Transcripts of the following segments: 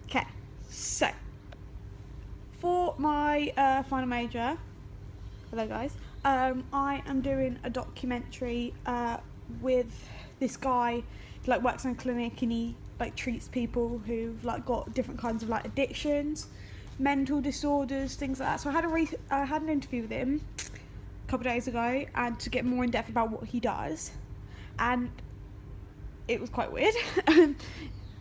Okay, so for my final major, hello guys, I am doing a documentary with this guy who like works in a clinic, and he like treats people who've like got different kinds of like addictions, mental disorders, things like that. So I had an interview with him a couple of days ago, and to get more in depth about what he does, and it was quite weird.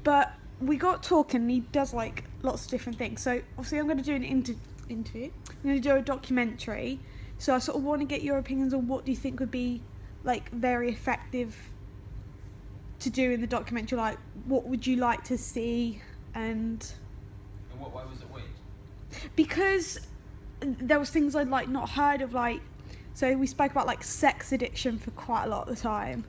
But we got talking, and he does like lots of different things. So obviously I'm going to do an interview. I'm going to do a documentary. So I sort of want to get your opinions on what do you think would be like very effective to do in the documentary. Like, what would you like to see? And In what way was it weird? because there was things I'd like not heard of, like, so we spoke about like sex addiction for quite a lot of the time.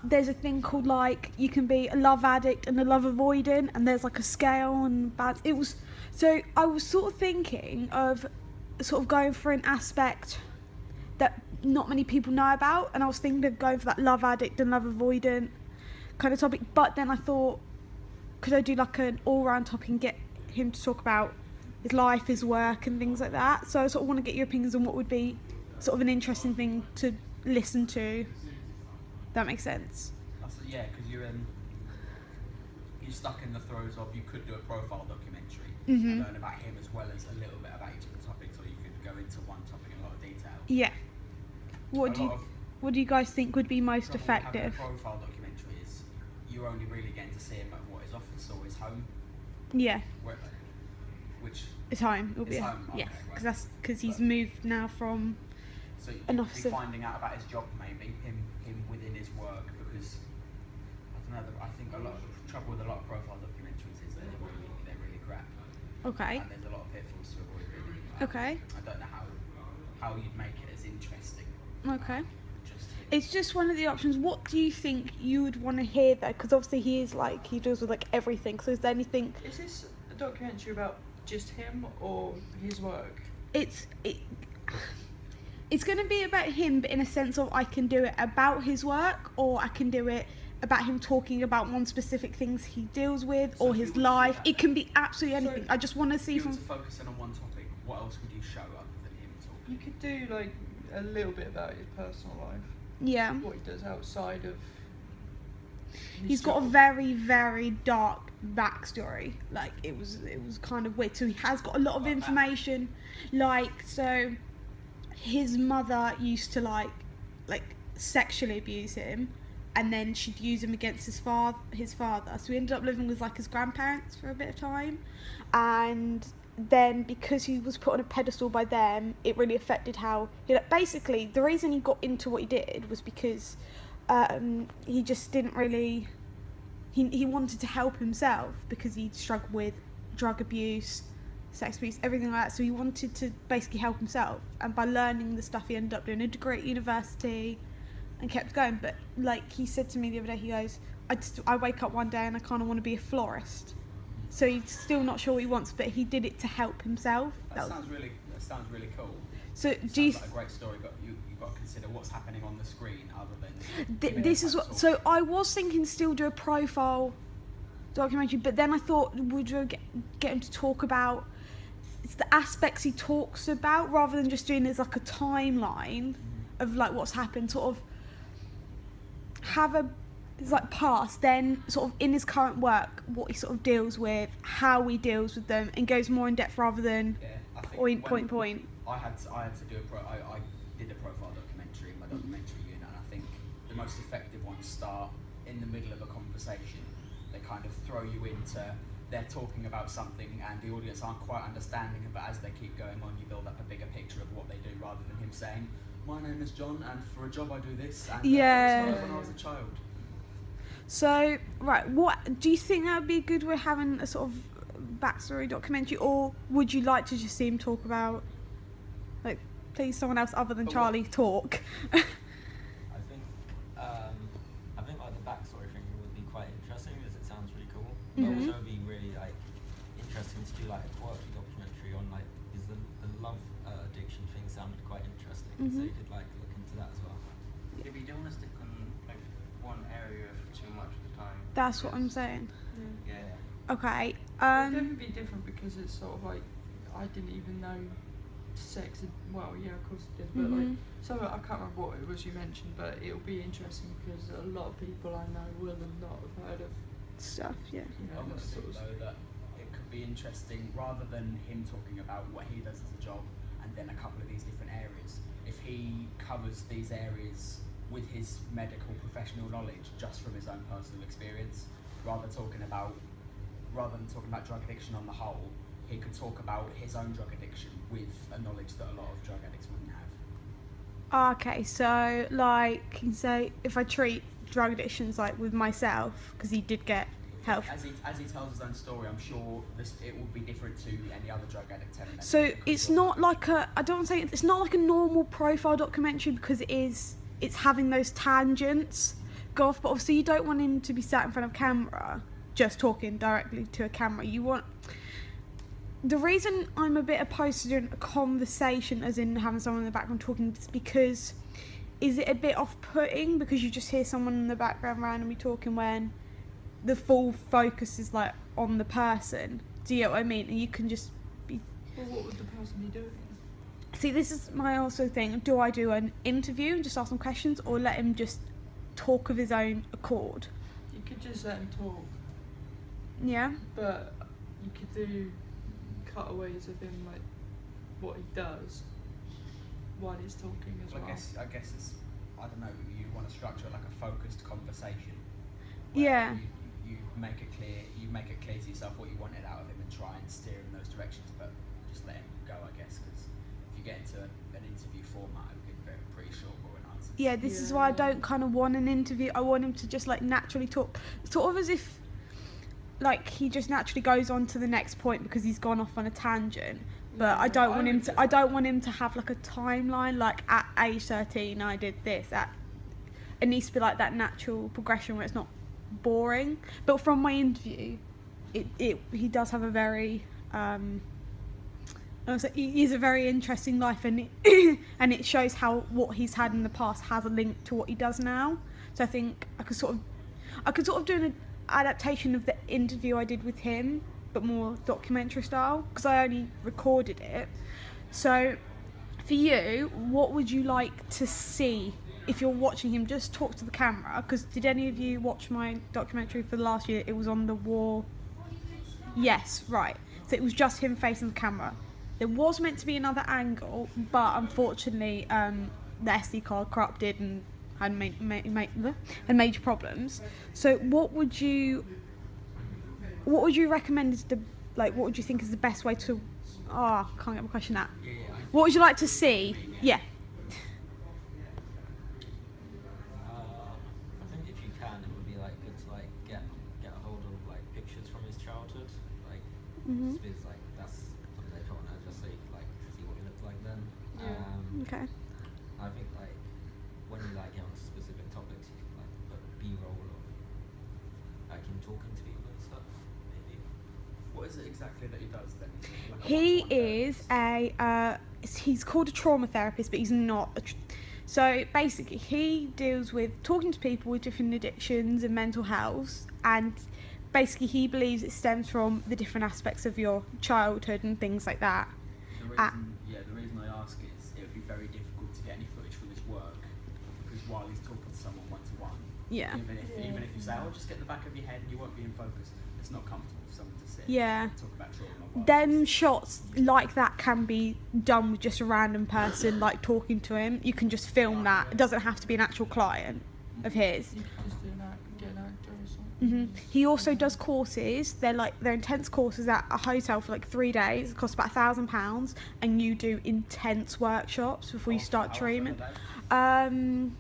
There's a thing called like you can be a love addict and a love avoidant, and there's like a scale and bad. It was so I was sort of thinking of sort of going for an aspect that not many people know about, and I was thinking of going for that love addict and love avoidant kind of topic. But then I thought, could I do like an all-round topic and get him to talk about his life, his work, and things like that? So I sort of want to get your opinions on what would be sort of an interesting thing to listen to. That makes sense. Yeah, because you're stuck in the throes of, you could do a profile documentary and learn about him as well as a little bit about each of the topics, or you could go into one topic in a lot of detail. Yeah. What do you guys think would be most effective? A profile documentary is you're only really getting to see him at what, his office or his home. Yeah. Which his home. It'll be home. Okay, yeah, because he's moved now from. So you'd be finding out about his job, maybe him within his work, because I don't know. I think a lot of the trouble with a lot of profile documentaries is that they're really crap. Okay. And there's a lot of pitfalls to avoid. Really. Okay. I don't know how you'd make it as interesting. Okay. It's just one of the options. What do you think you would want to hear though? Because obviously he deals with like everything. So is there anything? Is this a documentary about just him or his work? It's going to be about him, but in a sense of I can do it about his work, or I can do it about him talking about one specific things he deals with, or his life. It can be absolutely anything. I just want to see from. If you were to focus in on one topic, what else would you show other than him talking? You could do like a little bit about his personal life. Yeah. What he does outside of. He's got a very, very dark backstory. Like it was kind of weird. So he has got a lot of information. Like, so his mother used to like sexually abuse him, and then she'd use him against his father. So he ended up living with like his grandparents for a bit of time, and then because he was put on a pedestal by them, it really affected how basically the reason he got into what he did was because he just didn't really he wanted to help himself, because he struggled with drug abuse, sex abuse, everything like that. So he wanted to basically help himself, and by learning the stuff he ended up doing a degree at university and kept going. But like he said to me the other day, he goes, I wake up one day and I kind of want to be a florist. So he's still not sure what he wants, but he did it to help himself. That sounds really cool. So do you? Like a great story, but you've got to consider what's happening on the screen other than. This is what. So I was thinking still do a profile documentary, but then I thought, would you get him to talk about it's the aspects he talks about, rather than just doing it as like a timeline of like what's happened. Sort of have his like past, then sort of in his current work, what he sort of deals with, how he deals with them, and goes more in depth rather than point. I had to do I did a profile documentary in my documentary unit, and I think the most effective ones start in the middle of a conversation. They kind of throw you into, they're talking about something and the audience aren't quite understanding it, but as they keep going on, you build up a bigger picture of what they do, rather than him saying, my name is John and for a job I do this, and yeah. when I was a child. So, right, what do you think that would be a good way of having a sort of backstory documentary, or would you like to just see him talk about, like, please someone else other than Charlie talk? I think like the backstory thing would be quite interesting, because it sounds really cool. But also it'd be really like interesting to do like a quirky documentary on like, because the love addiction thing sounded quite interesting, so you could like look into that as well. Yeah, but you don't want to stick on like one area for too much of the time. That's what I'm saying. Yeah. Okay. It'd definitely be different because it's sort of like I didn't even know sex. Well, yeah, of course it did, but like Mhm. some I can't remember what it was you mentioned, but it'll be interesting because a lot of people I know will have not have heard of Stuff. Yeah. you know I that almost sort think of. though that it could be interesting rather than him talking about what he does as a job and then a couple of these different areas. If he covers these areas with his medical professional knowledge just from his own personal experience, rather than talking about drug addiction on the whole, he could talk about his own drug addiction with a knowledge that a lot of drug addicts wouldn't have. Okay, so like, so if I treat drug addictions like with myself, because he did get help. As he tells his own story, I'm sure it will be different to any other drug addict telling it. So because it's of- not like I don't want to say it's not like a normal profile documentary because it's having those tangents go off, but obviously you don't want him to be sat in front of camera just talking directly to a camera. You want the reason I'm a bit opposed to doing a conversation, as in having someone in the background talking, is because is it a bit off-putting because you just hear someone in the background randomly talking when the full focus is like on the person. Do you get what I mean? And you can just be. Well, what would the person be doing? See, this is my also thing. Do I do an interview and just ask him questions, or let him just talk of his own accord? You could just let him talk, Yeah. but you could do cutaways of him like what he does while he's talking as Well, well. I guess it's, I don't know, you want to structure like a focused conversation. where Yeah. You make it clear to yourself what you wanted out of him and try and steer in those directions, but just let him go, I guess, because if you get into an interview format, it would be pretty short, boring answers. Yeah, this is why I Yeah. don't kind of want an interview. I want him to just like naturally talk, sort of as if like he just naturally goes on to the next point because he's gone off on a tangent. But I don't want him to. I don't want him to have like a timeline. Like at age 13, I did this. It needs to be like that natural progression where it's not boring. But from my interview, he does have a very he's a very interesting life, and and it shows how what he's had in the past has a link to what he does now. So I think I could sort of do an adaptation of the interview I did with him, but more documentary style, because I only recorded it. So for you, what would you like to see if you're watching him just talk to the camera? Because did any of you watch my documentary for the last year? It was on the war. Yes, right. So it was just him facing the camera. There was meant to be another angle, but unfortunately the SD card corrupted and had major problems. So what would you recommend is what would you think is the best way to I can't get my question out. Yeah. What would you like to see? Yeah. I think if you can, it would be like good to like get a hold of like pictures from his childhood, like Mhm. because like that's something they put on there just so you can like see what he looked like then. Yeah. Okay. I think like when you like get on specific topics, you can like put B-roll of like him talking to people and stuff. Maybe. What is it exactly that he does then? Is it like a He one-to-one therapist? is he's called a trauma therapist, but he's not. So basically, he deals with talking to people with different addictions and mental health, and basically he believes it stems from the different aspects of your childhood and things like that. The reason I ask is it would be very difficult to get any footage from his work because while he's talking to someone one-to-one, Yeah. even if you say, "Oh, just get the back of your head and you won't be in focus," it's not comfortable for someone to sit. Yeah. And talk about trauma. while Them it's- shots like that can be done with just a random person like talking to him. You can just film that. It doesn't have to be an actual client of his. You could just do get an actor or something. He also does courses. They're intense courses at a hotel for like 3 days. It costs about £1,000, and you do intense workshops before you start How often treatment. a day?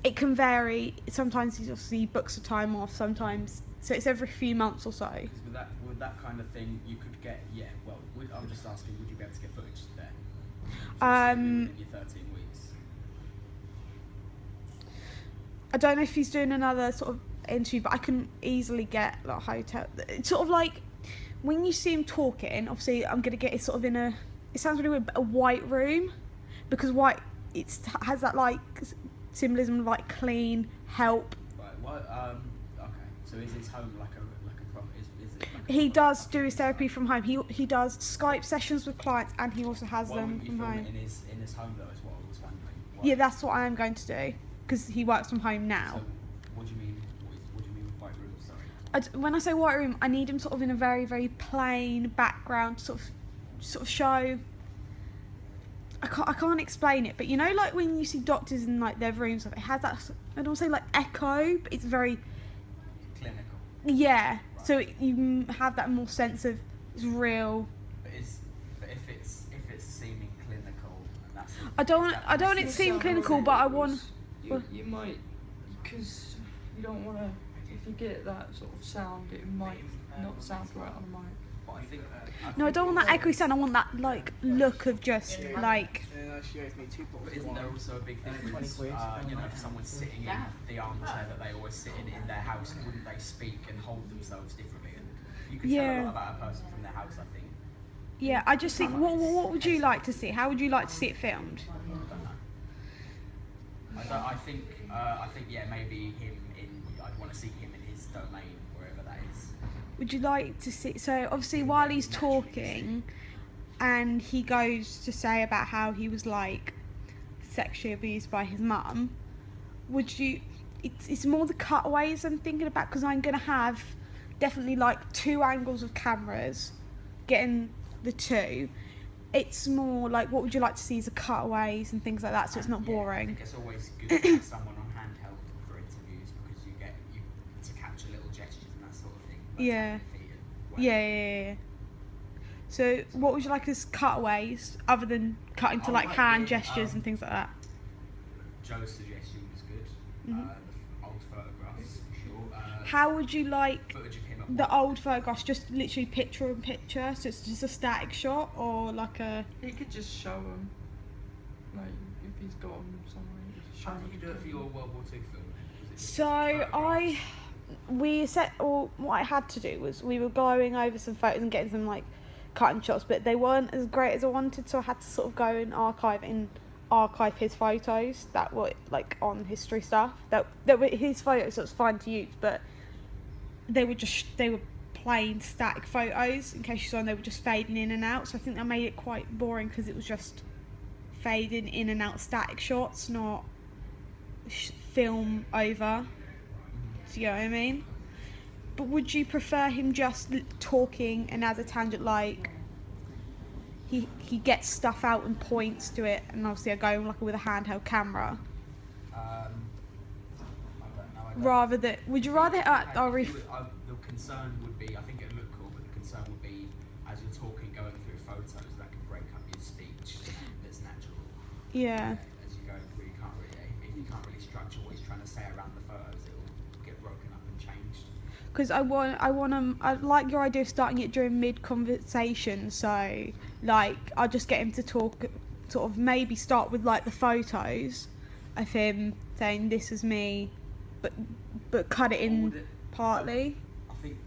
It can vary. Sometimes he obviously books a time off. Sometimes, so it's every few months or so. Because with that kind of thing, you could get I'm just asking, would you be able to get footage there? Um, Within your 13 weeks. I don't know if he's doing another sort of interview, but I can easily get like a hotel. It's sort of like when you see him talking. Obviously, I'm gonna get it sort of in a. It sounds really weird, but a white room, because white has that like symbolism of like clean, help. Right. Well, okay. So is his home like a pro? Is it like a He proper- does do his therapy from home. He does Skype sessions with clients, and he also has Why them wouldn't you from film home. it in his home though? Is what I was wondering. Why- Yeah, that's what I am going to do because he works from home now. So what do you mean? What do you mean with white room? Sorry. When I say white room, I need him sort of in a very, very plain background, sort of show. I can't explain it, but you know, like when you see doctors in like their rooms, it has that. I don't say like echo, but it's very Clinical. yeah. So you have that more sense of it's real. But if it's seeming clinical, and that's. I don't is that want it to message? seem clinical, but I want. You might, because you don't want to. If you get that sort of sound, it might not sound right on the mic. But I think. No, I don't want that echoey sound. I want that like look of just like. She owes me 2 points. But isn't there also a big difference? You know, if someone's sitting in the armchair that they always sit in their house, wouldn't they speak and hold themselves differently? And you can tell a Yeah. lot about a person from their house, I think. Yeah, I just think. What would you like to see? How would you like to see it filmed? I think yeah, maybe him in. I'd want to see him in his domain, wherever that is. Would you like to see? So obviously, while he's talking, and he goes to say about how he was like sexually abused by his mum. Would you? It's more the cutaways I'm thinking about because I'm gonna have definitely like 2 angles of cameras, getting the 2. It's more like what would you like to see as the cutaways and things like that, so it's not I boring. think it's always good to have someone on handheld for interviews because you get to capture little gestures and that sort of thing. Like Yeah. tapping feet and Yeah, whatever. yeah. So what would you like as cutaways, other than cutting to I like like hand the, gestures and things like that? Joe's suggestion was good. Mhm. The old photographs, sure. How would you like Footage of him at the work. old photographs, just literally picture in picture, so it's just a static shot, or like a... You could just show him, like if he's got him somewhere. You could just show How him. did you do it for your World War II film? Was it just So photographs? what I had to do was we were going over some photos and getting some like cutting shots, but they weren't as great as I wanted, so I had to sort of go and archive his photos that were like on history stuff. That were his photos, so it was fine to use, but they were plain static photos. In case you saw them, they were just fading in and out. So I think that made it quite boring because it was just fading in and out static shots, not film over. Do you know what I mean? But would you prefer him just talking and as a tangent, like he gets stuff out and points to it, and obviously I go like with a handheld camera, I don't know. rather than would you rather the concern would be, I think it'd look cool, but the concern would be as you're talking, going through photos, that can break up your speech. That's natural. yeah. As you're going through, you can't really, if you can't really structure what he's trying to say around the photos, it'll get broken up and changed. Because I like your idea of starting it during mid-conversation, so, like, I'll just get him to talk, sort of maybe start with, like, the photos of him saying, this is me, but cut it Or in would it- partly. I think,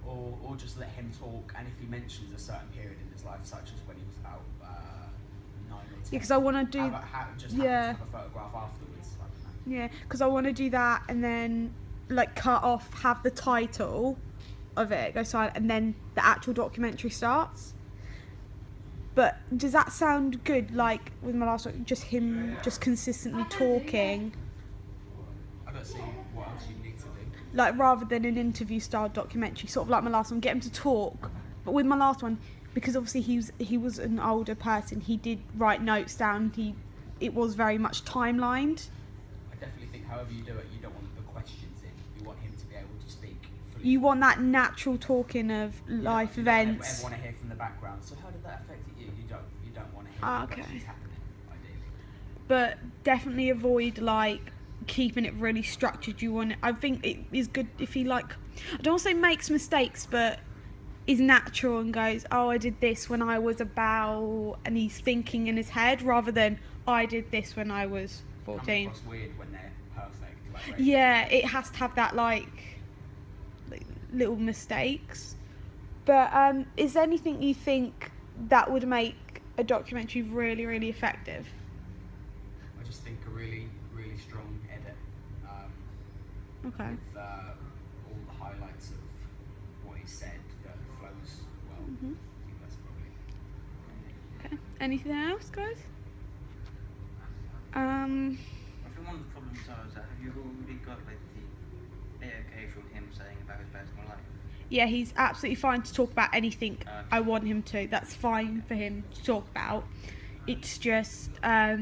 or just let him talk, and if he mentions a certain period in his life, such as when he was about 9 or 10. Yeah, because I want to do, Have yeah. a photograph afterwards. I don't know. yeah, because I want to do that, and then, like, cut off, have the title of it go silent, and then the actual documentary starts. But does that sound good? Like with my last one, just him just consistently talking, I don't see what else you need to do. like rather than an interview style documentary, sort of like my last one, get him to talk. But with my last one, because obviously he was an older person, he did write notes down. It was very much timelined. I definitely think, however you do it, you don't want the questions in. You want him to be able to speak fully. You want that natural talking of life You don't events. ever want to hear from the background. So how did that affect you? You don't want to hear Ah, the okay. questions happening, ideally. But definitely avoid like keeping it really structured. I think it is good if he like, I don't want to say makes mistakes, but is natural and goes, oh, I did this when I was about, and he's thinking in his head rather than I did this when I was Comes 14. across weird when they're perfect. Like, right? Yeah, it has to have that like little mistakes. But is there anything you think that would make a documentary really, really effective? I just think a really, really strong edit. Okay. With is said that flows well. Mhm. I think that's probably. Okay. Anything else, guys? I think one of the problems is that have you already got like the AOK from him saying about his personal life? Yeah, he's absolutely fine to talk about anything Okay. I want him to. That's fine for him to talk about. It's just, I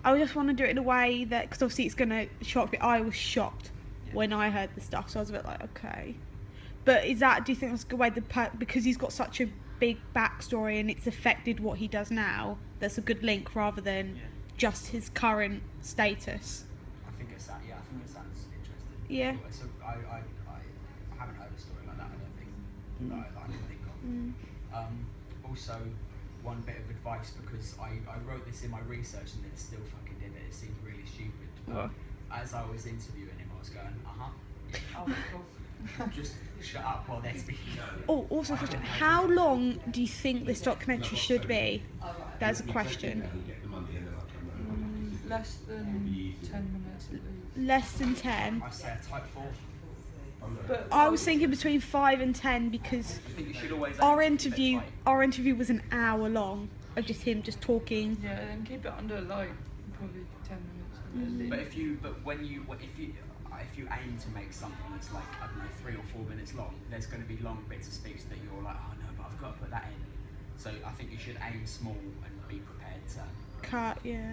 just want to do it in a way that, because obviously it's going to shock me. I was shocked Yeah. when I heard the stuff, so I was a bit like, okay. But do you think that's a good way, because he's got such a big backstory and it's affected what he does now, that's a good link rather than Yeah. just his current status? I think it sounds interesting. Yeah. So I haven't heard a story like that. I don't think that I can think of. Also, one bit of advice, because I wrote this in my research and it still fucking did it. It seemed really stupid. What? As I was interviewing him, I was going, Oh, cool. just shut up while they're speaking. Oh, also a question. How long do you think this documentary should be? That's a question. Less than 10 minutes at least. Less than 10. I say a type 4. But I was thinking between 5 and 10 because I think you should always. our aim to keep it interview tight. was an hour long of just him just talking. yeah, and keep it under like probably 10 minutes. At least. But if you aim to make something that's like, I don't know, 3 or 4 minutes long, there's going to be long bits of speech that you're like, oh no, but I've got to put that in. So I think you should aim small and be prepared Cut, yeah.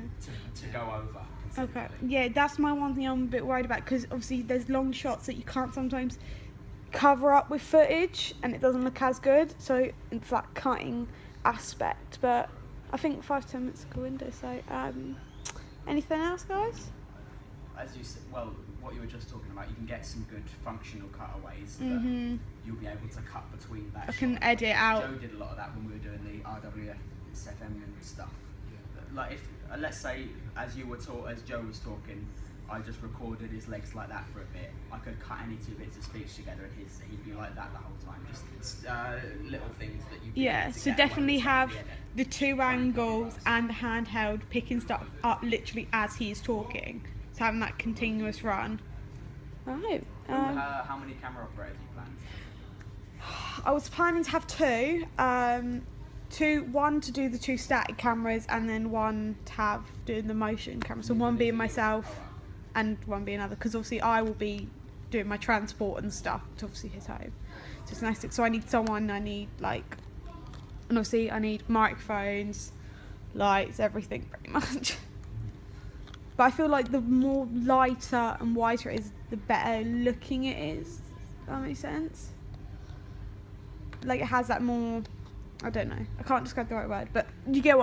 to go over. Okay. considerably. Yeah, that's my one thing I'm a bit worried about because obviously there's long shots that you can't sometimes cover up with footage and it doesn't look as good. So it's that cutting aspect. But I think 5 to 10 minutes is a good window. So anything else, guys? As you said, well, what you were just talking about, you can get some good functional cutaways that Mhm. you'll be able to cut between that. I can shot. edit out. Joe did a lot of that when we were doing the RWSFM and stuff. Like if let's say as Joe was talking, I just recorded his legs like that for a bit. I could cut any 2 bits of speech together, and he'd be like that the whole time. Just little things that you. Yeah, so definitely have the 2 angles and the handheld picking stuff up literally as he's talking. So having that continuous run. Right. How many camera operators you planned? I was planning to have 2. One to do the 2 static cameras and then one to have doing the motion camera. So one being myself and one being other, because obviously I will be doing my transport and stuff to obviously his home. So it's nice. So I need someone. I need and obviously I need microphones, lights, everything pretty much. But I feel like the more lighter and whiter it is, the better looking it is. Does that make sense? Like it has that more. I don't know. I can't describe the right word, but you get what.